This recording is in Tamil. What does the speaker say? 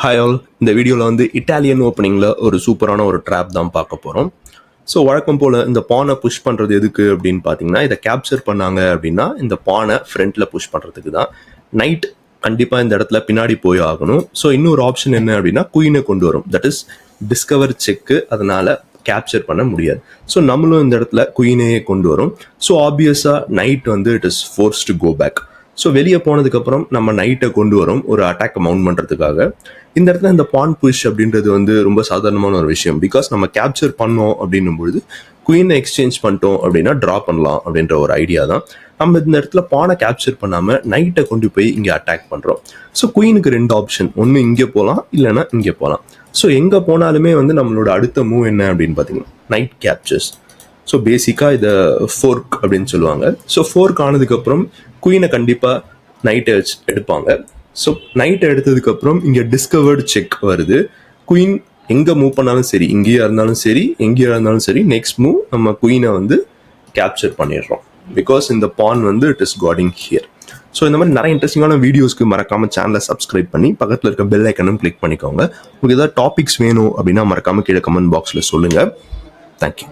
ஹாய் ஆல், இந்த வீடியோவில் வந்து இட்டாலியன் ஓப்பனிங்கில் ஒரு சூப்பரான ஒரு ட்ராப் தான் பார்க்க போகிறோம். ஸோ வழக்கம் போல் இந்த பானை புஷ் பண்ணுறது எதுக்கு அப்படின்னு பார்த்தீங்கன்னா, இதை கேப்சர் பண்ணாங்க அப்படின்னா இந்த பானை ஃப்ரண்ட்டில் புஷ் பண்ணுறதுக்கு தான். நைட் கண்டிப்பாக இந்த இடத்துல பின்னாடி போய் ஆகணும். ஸோ இன்னொரு ஆப்ஷன் என்ன அப்படின்னா குயினை கொண்டு வரும், தட் இஸ் டிஸ்கவர் செக்கு. அதனால் கேப்சர் பண்ண முடியாது. ஸோ நம்மளும் இந்த இடத்துல குயினையே கொண்டு வரும். ஸோ ஆப்வியஸாக நைட் வந்து it is force to go back. So வெளியே போனதுக்கப்புறம் நம்ம நைட்டை கொண்டு வரோம் ஒரு அட்டாக்கை மவுண்ட் பண்ணுறதுக்காக. இந்த இடத்துல இந்த பான் புஷ் அப்படின்றது வந்து ரொம்ப சாதாரணமான ஒரு விஷயம். பிகாஸ் நம்ம கேப்சர் பண்ணோம் அப்படின்னும் பொழுது குயினை எக்ஸ்சேஞ்ச் பண்ணிட்டோம் அப்படின்னா ட்ரா பண்ணலாம் அப்படின்ற ஒரு ஐடியா தான். நம்ம இந்த இடத்துல பானை கேப்சர் பண்ணாமல் நைட்டை கொண்டு போய் இங்கே அட்டாக் பண்ணுறோம். ஸோ குயினுக்கு ரெண்டு ஆப்ஷன், ஒன்று இங்கே போகலாம் இல்லைன்னா இங்கே போகலாம். ஸோ எங்கே போனாலுமே வந்து நம்மளோட அடுத்த மூவ் என்ன அப்படின்னு பார்த்தீங்கன்னா நைட் கேப்சர்ஸ். ஸோ பேசிக்காக இதை ஃபோர்க் அப்படின்னு சொல்லுவாங்க. ஸோ ஃபோர்க் ஆனதுக்கப்புறம் குயினை கண்டிப்பாக நைட்டை எடுப்பாங்க. ஸோ நைட்டை எடுத்ததுக்கப்புறம் இங்கே டிஸ்கவர்டு செக் வருது. குயின் எங்கே மூவ் பண்ணாலும் சரி, இங்கேயா இருந்தாலும் சரி, எங்கேயா இருந்தாலும் சரி, நெக்ஸ்ட் மூவ் நம்ம குயினை வந்து கேப்சர் பண்ணிடுறோம். பிகாஸ் இந்த பான் வந்து it is guarding here. So இந்த மாதிரி நிறைய இன்ட்ரெஸ்டிங்கான வீடியோஸ்க்கு மறக்காமல் சேனலை சப்ஸ்கிரைப் பண்ணி பக்கத்தில் இருக்க பெல் ஐக்கனும் கிளிக் பண்ணிக்கோங்க. உங்களுக்கு ஏதாவது டாபிக்ஸ் வேணும் அப்படின்னா மறக்காமல் கீழே கமெண்ட் பாக்ஸில் சொல்லுங்கள். தேங்க்யூ.